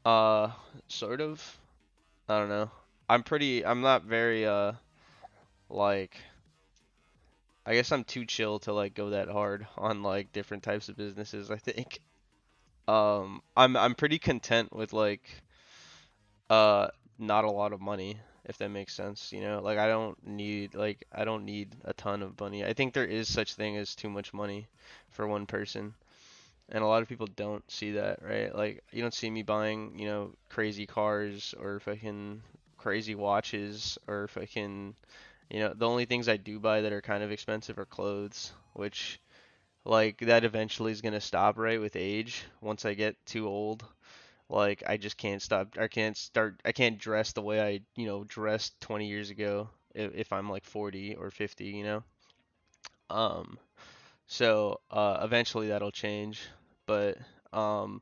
S1: Uh, sort of. I don't know. I'm not very, like, I guess I'm too chill to, like, go that hard on, like, different types of businesses, I think. I'm pretty content with, like, uh, not a lot of money, if that makes sense, Like, I don't need a ton of money. I think there is such thing as too much money for one person. And a lot of people don't see that, right? Like, you don't see me buying, crazy cars or fucking crazy watches or fucking, the only things I do buy that are kind of expensive are clothes, which, like, that eventually is gonna stop, right, with age. Once I get too old, like, I just can't stop. I can't dress the way I, dressed 20 years ago if I'm like 40 or 50. Um, so, eventually that'll change, but, um,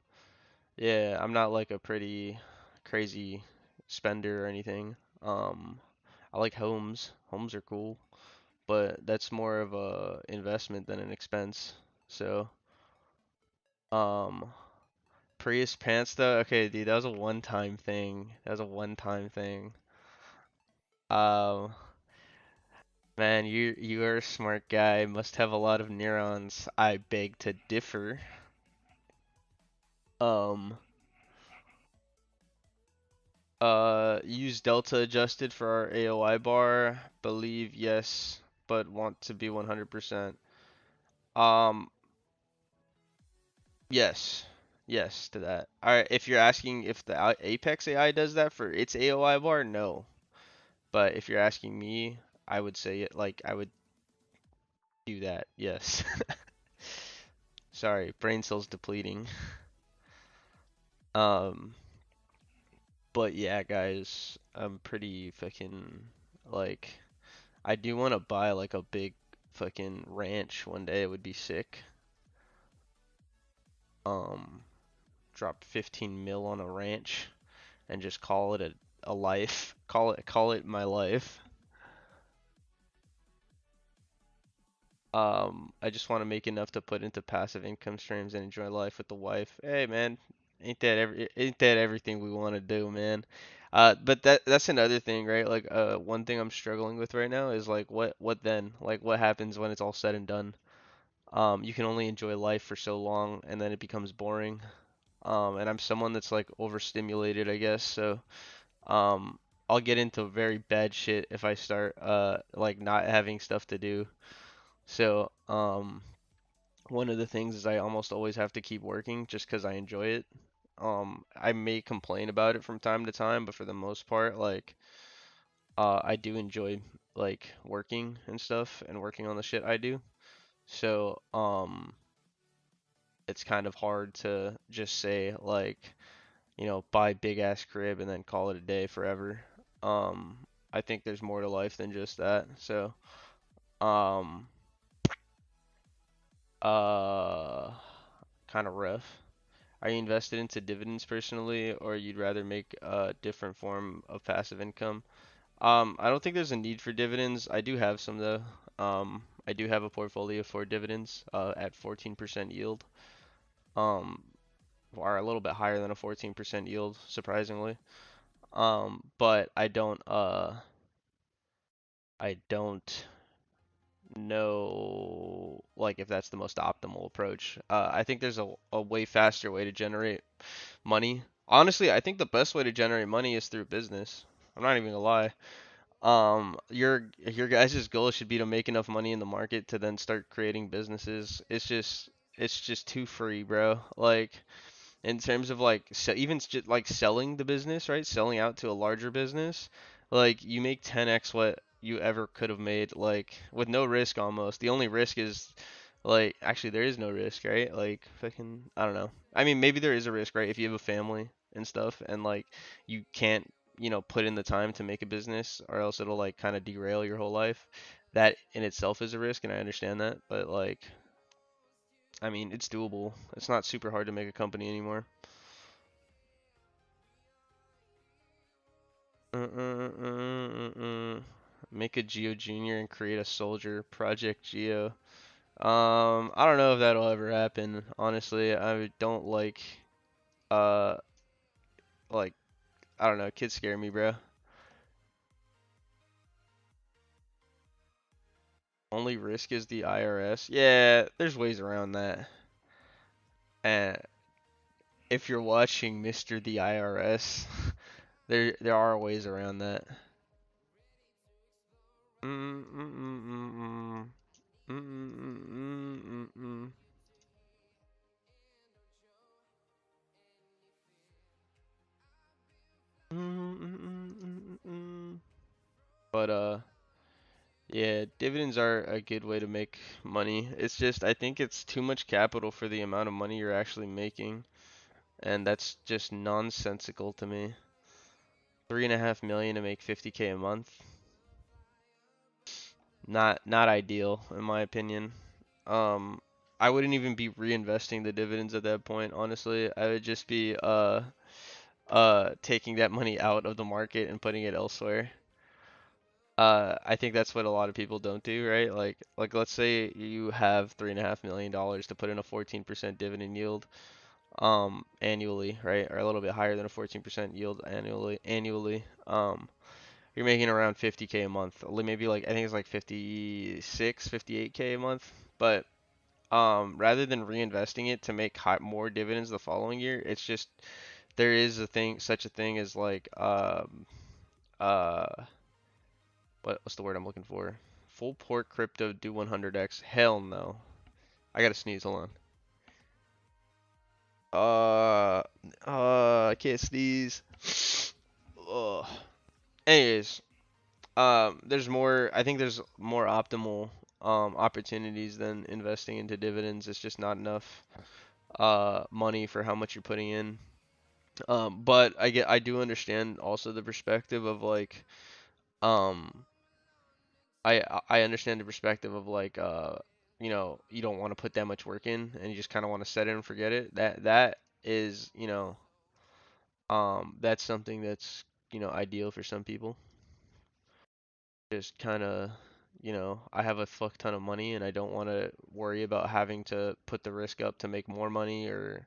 S1: yeah, I'm not like a pretty crazy spender or anything. I like homes. Homes are cool, but that's more of a investment than an expense. So, um, Prius pants though, okay, dude, that was a one-time thing. That was a one-time thing. Um, man, you are a smart guy. Must have a lot of neurons. I beg to differ. Um, use delta adjusted for our AOI bar. Believe yes, but want to be 100%. Um, yes. Yes to that. Alright, if you're asking if the Apex AI does that for its AOI bar, no. But if you're asking me, I would say it like I would do that. Yes. Sorry, brain cells depleting. Um, But yeah, guys, I'm pretty fucking like I do want to buy like a big fucking ranch one day. It would be sick. Um, drop 15 mil on a ranch and just call it a life. Call it my life. I just want to make enough to put into passive income streams and enjoy life with the wife. Hey man, ain't that everything we want to do, man? But that's another thing, right? Like one thing I'm struggling with right now is like what then? Like what happens when it's all said and done? You can only enjoy life for so long and then it becomes boring. And I'm someone that's like overstimulated, I guess. So, um, I'll get into very bad shit if I start like not having stuff to do. So, one of the things is I almost always have to keep working just 'cause I enjoy it. I may complain about it from time to time, but for the most part, like, I do enjoy like working and stuff and working on the shit I do. So, it's kind of hard to just say like, buy big ass crib and then call it a day forever. Um, I think there's more to life than just that. So, um, uh, kind of rough. Are you invested into dividends personally, or you'd rather make a different form of passive income? I don't think there's a need for dividends. I do have some though. I do have a portfolio for dividends, at 14% yield. Um, or a little bit higher than a 14% yield, surprisingly. But I don't know like if that's the most optimal approach. I think there's a way faster way to generate money. Honestly, I think the best way to generate money is through business. I'm not even gonna lie. Your guys' goal should be to make enough money in the market to then start creating businesses. It's just too free, bro. Like in terms of like even just like selling the business, right? Selling out to a larger business, like you make 10x what you ever could have made, like with no risk almost. The only risk is like actually there is no risk, right? Like fucking I don't know. I mean maybe there is a risk, right? If you have a family and stuff and like you can't, put in the time to make a business or else it'll like kind of derail your whole life. That in itself is a risk and I understand that, but like I mean it's doable. It's not super hard to make a company anymore. Make a Geo Junior and create a soldier. Project Geo. I don't know if that'll ever happen. Honestly, I don't uh, like, I don't know. Kids scare me, bro. Only risk is the IRS. Yeah, there's ways around that. And if you're watching Mr. the IRS, there are ways around that. Mm, mm, mm, mm, mm. Mm, mm, mm, mm, mm, mm. Mm, mm, mm, mm, mm, mm. But yeah, dividends are a good way to make money. It's just I think it's too much capital for the amount of money you're actually making, and that's just nonsensical to me. 3.5 million to make 50K a month, not ideal in my opinion. Um, I wouldn't even be reinvesting the dividends at that point, honestly. I would just be taking that money out of the market and putting it elsewhere. I think that's what a lot of people don't do, right? Like let's say you have $3.5 million to put in a 14% dividend yield, annually, right? Or a little bit higher than a 14% yield annually. You're making around 50K a month. Maybe like I think it's like 56, 58K a month. But rather than reinvesting it to make more dividends the following year, it's just there is such a thing as like uh what's the word I'm looking for? Full port crypto do 100x. Hell no. I gotta sneeze. Hold on. I can't sneeze. Ugh. Anyways, there's more. I think there's more optimal opportunities than investing into dividends. It's just not enough money for how much you're putting in. But I do understand also the perspective of like, um, I understand the perspective of like, you know, you don't want to put that much work in and you just kind of want to set it and forget it. That is, you know, that's something that's, you know, ideal for some people. Just kind of, you know, I have a fuck ton of money and I don't want to worry about having to put the risk up to make more money or,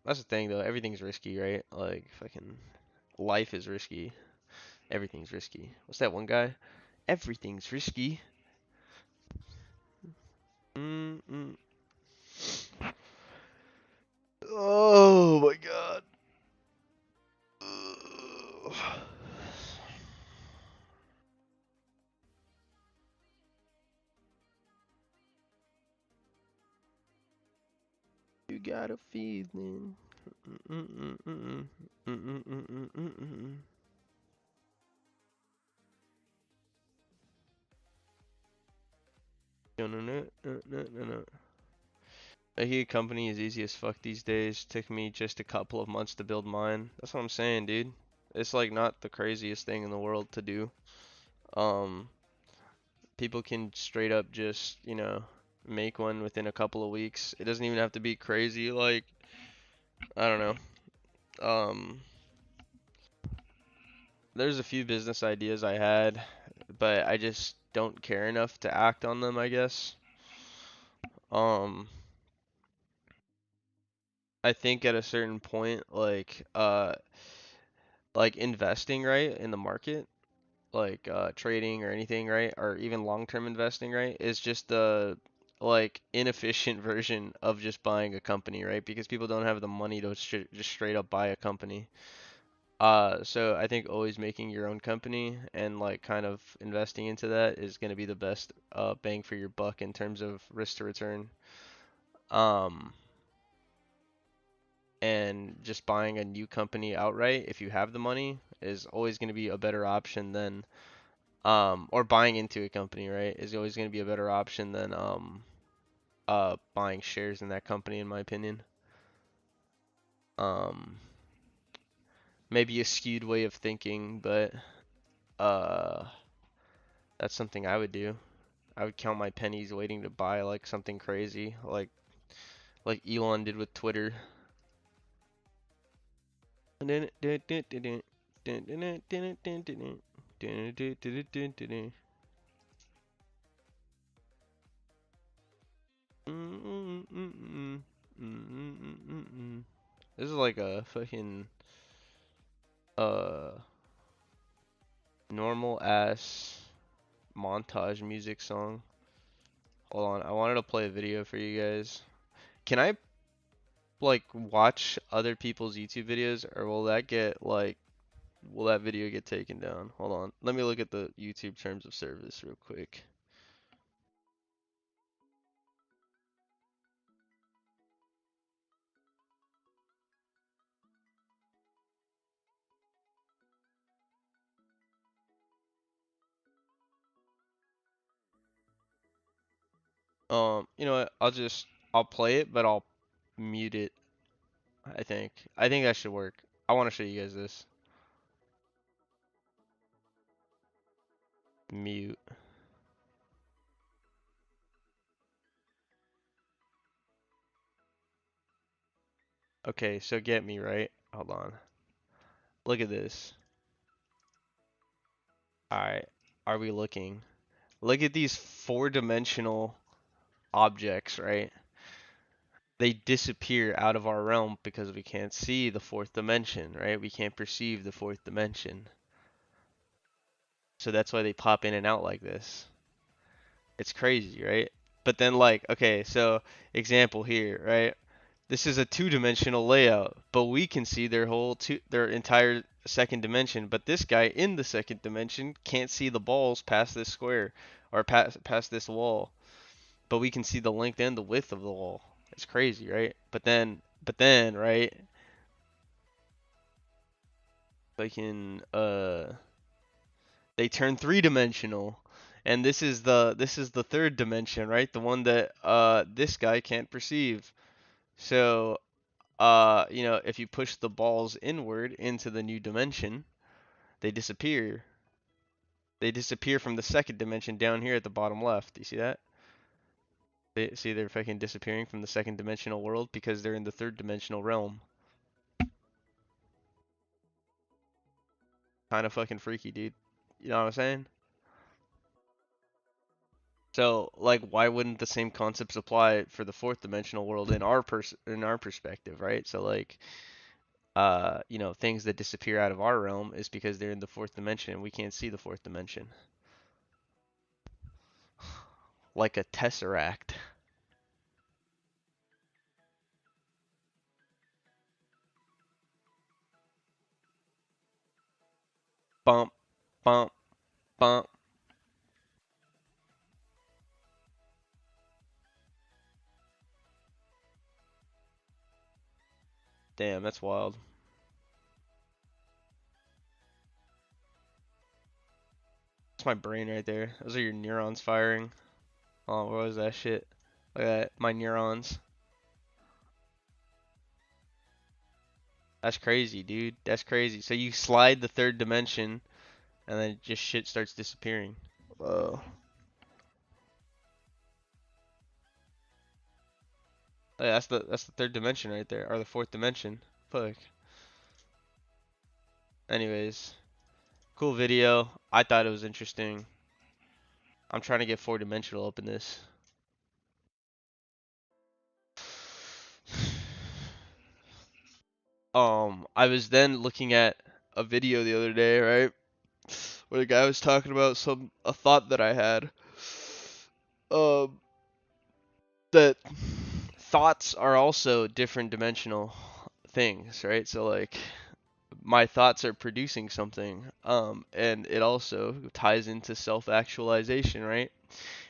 S1: that's the thing though. Everything's risky, right? Like fucking life is risky. Everything's risky. What's that one guy? Everything's risky. Mm-mm. Oh my god. Ugh. You got a feeling. Mm-mm-mm-mm. Mm-mm-mm-mm-mm-mm. No, no, no, no, no, no, no. A heat company is easy as fuck these days. Took me just a couple of months to build mine. That's what I'm saying, dude. It's like not the craziest thing in the world to do. Um, People can straight up just, you know, make one within a couple of weeks. It doesn't even have to be crazy. Like, I don't know. There's a few business ideas I had, but I just don't care enough to act on them, I guess. Um, I think at a certain point, like investing right in the market, like trading or anything, right, or even long-term investing, right, is just the like inefficient version of just buying a company, right? Because people don't have the money to just straight up buy a company. So I think always making your own company and like kind of investing into that is going to be the best bang for your buck in terms of risk to return. Um, and just buying a new company outright if you have the money is always going to be a better option than or buying into a company, right, is always going to be a better option than buying shares in that company in my opinion. Um, Maybe a skewed way of thinking, but uh that's something I would do. I would count my pennies waiting to buy like something crazy, like Elon did with Twitter. This is like a fucking uh normal ass montage music song. Hold on, I wanted to play a video for you guys. Can I like watch other people's YouTube videos or will that get like will that video get taken down? Hold on. Let me look at the YouTube terms of service real quick. You know what? I'll play it, but I'll mute it, I think. I think that should work. I want to show you guys this. Mute. Okay, so get me right. Hold on. Look at this. Alright. Are we looking? Look at these four-dimensional objects, right? They disappear out of our realm because we can't see the fourth dimension, right? We can't perceive the fourth dimension. So that's why they pop in and out like this. It's crazy, right? But then like, okay, so example here, right? This is a two-dimensional layout, but we can see their entire second dimension. But this guy in the second dimension can't see the balls past this square or past this wall. But we can see the length and the width of the wall. It's crazy, right? But then, right? They turn three-dimensional. And this is the third dimension, right? The one that this guy can't perceive. So you know, if you push the balls inward into the new dimension, they disappear. They disappear from the second dimension down here at the bottom left. Do you see that? They see they're fucking disappearing from the second dimensional world because they're in the third dimensional realm. Kind of fucking freaky, dude. You know what I'm saying? So, like, why wouldn't the same concepts apply for the fourth dimensional world in our perspective, right? So, like, you know, things that disappear out of our realm is because they're in the fourth dimension and we can't see the fourth dimension. Like a tesseract. Bump, bump, bump. Damn, that's wild. That's my brain right there. Those are your neurons firing. Oh, what was that shit? Look at that, my neurons. That's crazy, dude. That's crazy. So you slide the third dimension, and then just shit starts disappearing. Whoa. Oh, yeah, that's the third dimension right there, or the fourth dimension. Fuck. Anyways, cool video. I thought it was interesting. I'm trying to get four dimensional up in this. I was then looking at a video the other day, right? Where the guy was talking about a thought that I had. Um, that thoughts are also different dimensional things, right? So like my thoughts are producing something, and it also ties into self-actualization, right?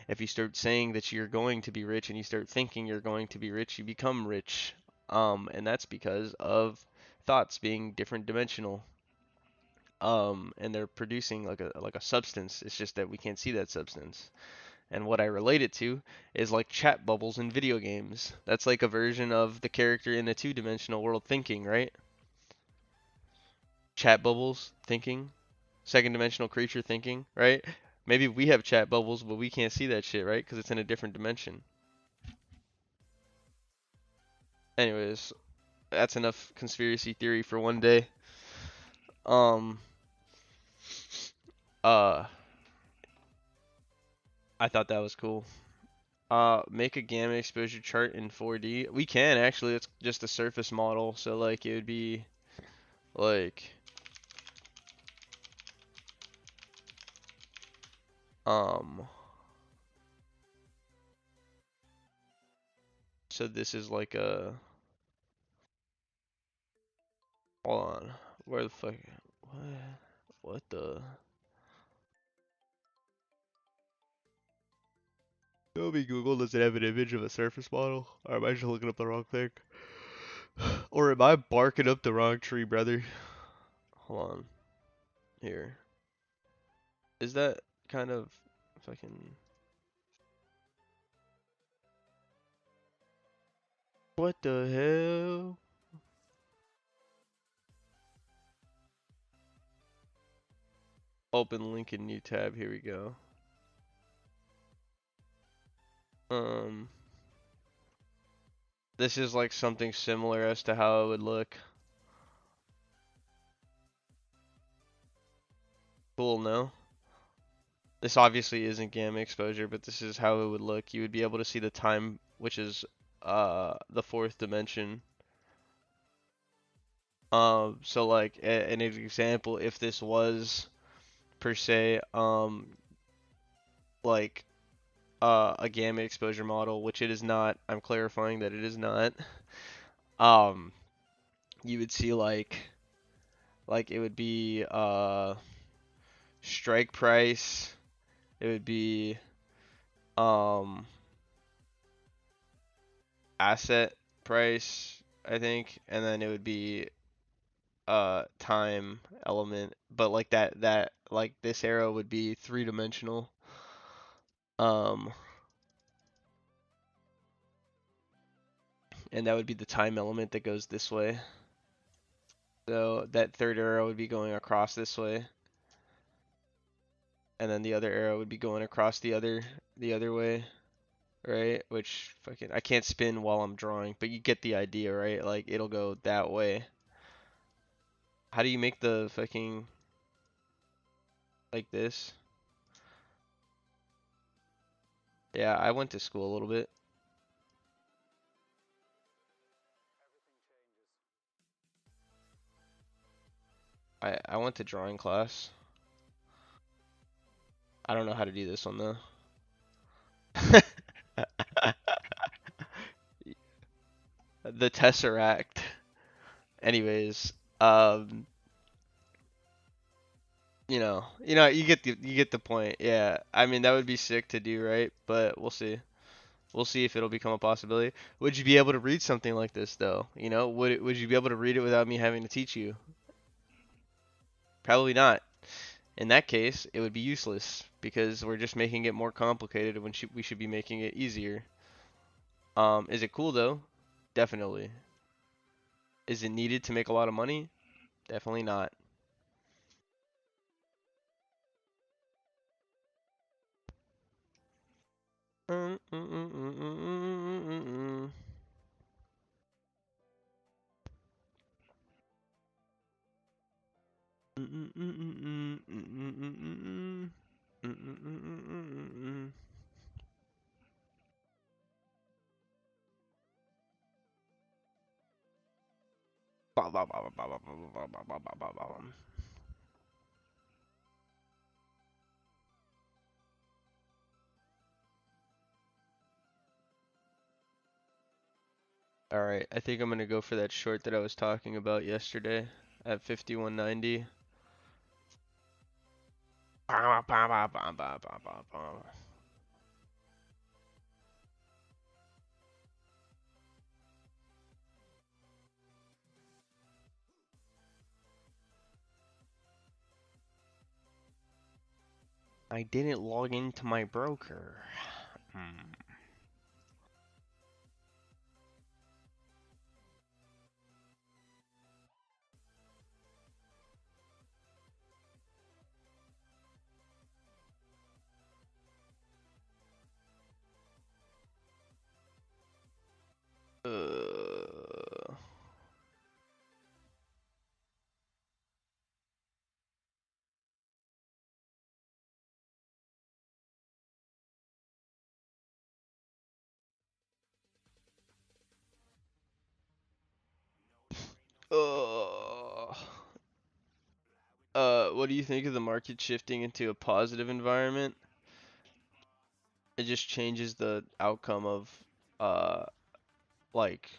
S1: If you start saying that you're going to be rich and you start thinking you're going to be rich, you become rich. And that's because of thoughts being different dimensional. And they're producing like a substance. It's just that we can't see that substance. And what I relate it to is like chat bubbles in video games. That's like a version of the character in a two-dimensional world thinking, right? Chat bubbles thinking, second dimensional creature thinking, right? Maybe we have chat bubbles, but we can't see that shit, right? Because it's in a different dimension. Anyways, that's enough conspiracy theory for one day. Um, uh, I thought that was cool. Make a gamma exposure chart in 4D. We can actually. It's just a surface model, so like it would be like um. So this is like a. Hold on. Where the fuck? What? What the? Maybe Google doesn't have an image of a surface model. Or am I just looking up the wrong thing? Or am I barking up the wrong tree, brother? Hold on. Here. Is that kind of fucking... What the hell? Open link in new tab. Here we go. Um, this is like something similar as to how it would look. Cool, no? This obviously isn't gamma exposure, but this is how it would look. You would be able to see the time, which is the fourth dimension. So like an example, if this was per se like a gamma exposure model, which it is not. I'm clarifying that it is not. Um, you would see like it would be strike price. It would be um asset price, I think, and then it would be time element. But like that like this arrow would be three-dimensional. Um and that would be the time element that goes this way. So that third arrow would be going across this way, and then the other arrow would be going across the other way, right? Which fucking I can't spin while I'm drawing, but you get the idea, right? Like it'll go that way. How do you make the fucking like this? Yeah, I went to school a little bit. I went to drawing class. I don't know how to do this one though. The Tesseract. Anyways, you get the point. Yeah, I mean that would be sick to do, right? But we'll see. We'll see if it'll become a possibility. Would you be able to read something like this though? Would you be able to read it without me having to teach you? Probably not. In that case, it would be useless because we're just making it more complicated when we should be making it easier. Is it cool though? Definitely. Is it needed to make a lot of money? Definitely not. Alright, I think I'm gonna go for that short that I was talking about yesterday at 51.90. I didn't log into my broker. Uh, uh, what do you think of the market shifting into a positive environment? It just changes the outcome of uh like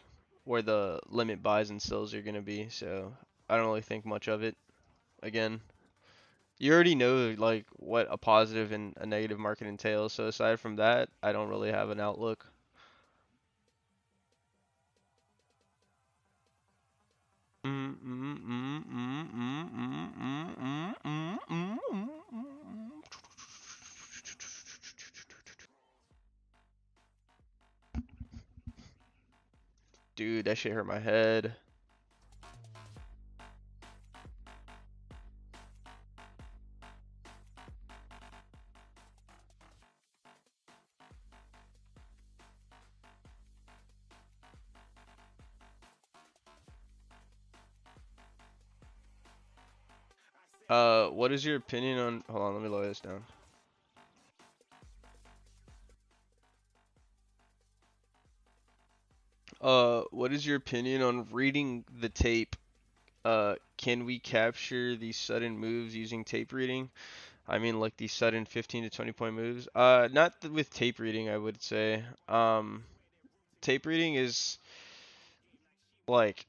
S1: where the limit buys and sells are gonna be. So I don't really think much of it. Again, you already know like what a positive and a negative market entails. So aside from that, I don't really have an outlook. Dude, that shit hurt my head. What is your opinion on? Hold on, let me lower this down. What is your opinion on reading the tape? Can we capture these sudden moves using tape reading? I mean, like these sudden 15 to 20 point moves. Not with tape reading, I would say. Tape reading is like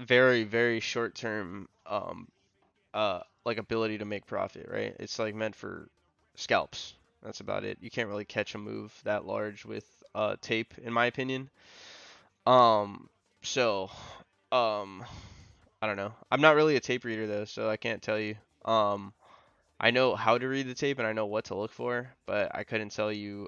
S1: very, very short term. Like ability to make profit, right? It's like meant for scalps. That's about it. You can't really catch a move that large with tape, in my opinion. Um, so, um, I don't know. I'm not really a tape reader though, so I can't tell you. I know how to read the tape and I know what to look for, but I couldn't tell you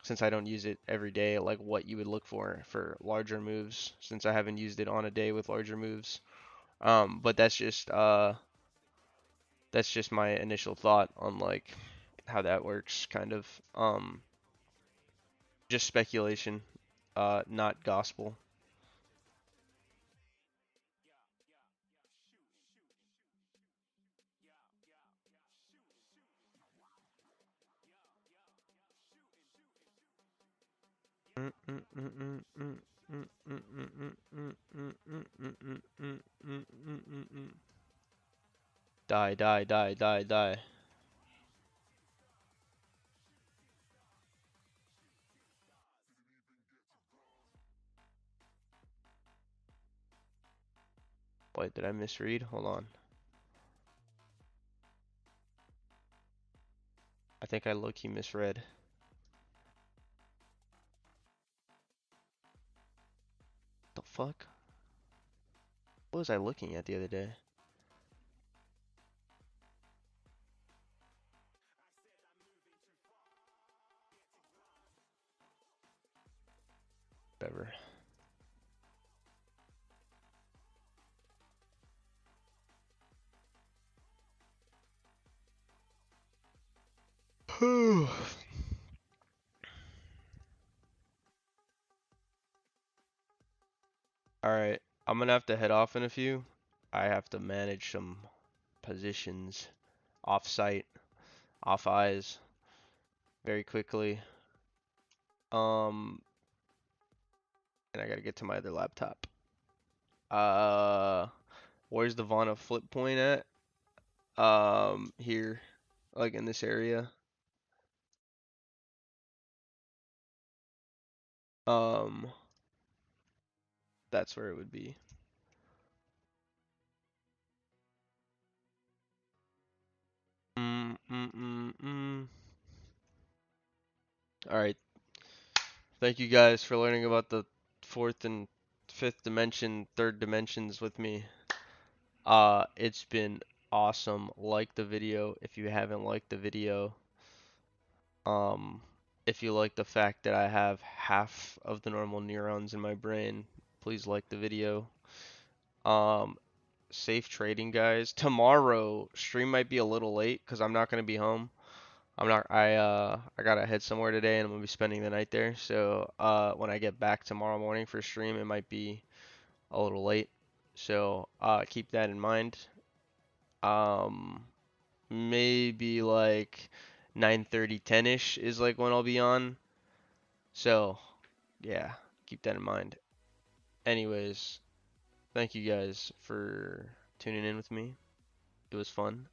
S1: since I don't use it every day, like what you would look for larger moves, since I haven't used it on a day with larger moves. But that's just my initial thought on like how that works, kind of. Just speculation, not gospel. Die, die, die, die, die. Wait, did I misread? Hold on. I think I low-key misread. The fuck? What was I looking at the other day? Whatever. Alright, I'm gonna have to head off in a few. I have to manage some positions off site, off eyes, very quickly. Um, and I gotta get to my other laptop. Uh, where's the Vana flip point at? Here, like in this area. Um, that's where it would be. All right. Thank you guys for learning about the fourth and fifth dimension, third dimensions with me. It's been awesome. Like the video if you haven't liked the video. Um, if you like the fact that I have half of the normal neurons in my brain, please like the video. Um, safe trading, guys. Tomorrow stream might be a little late because I'm not gonna be home. I gotta head somewhere today and I'm gonna be spending the night there. So when I get back tomorrow morning for stream, it might be a little late. So keep that in mind. Um, maybe like 9:30, 10ish is like when I'll be on. So yeah, keep that in mind. Anyways, thank you guys for tuning in with me. It was fun.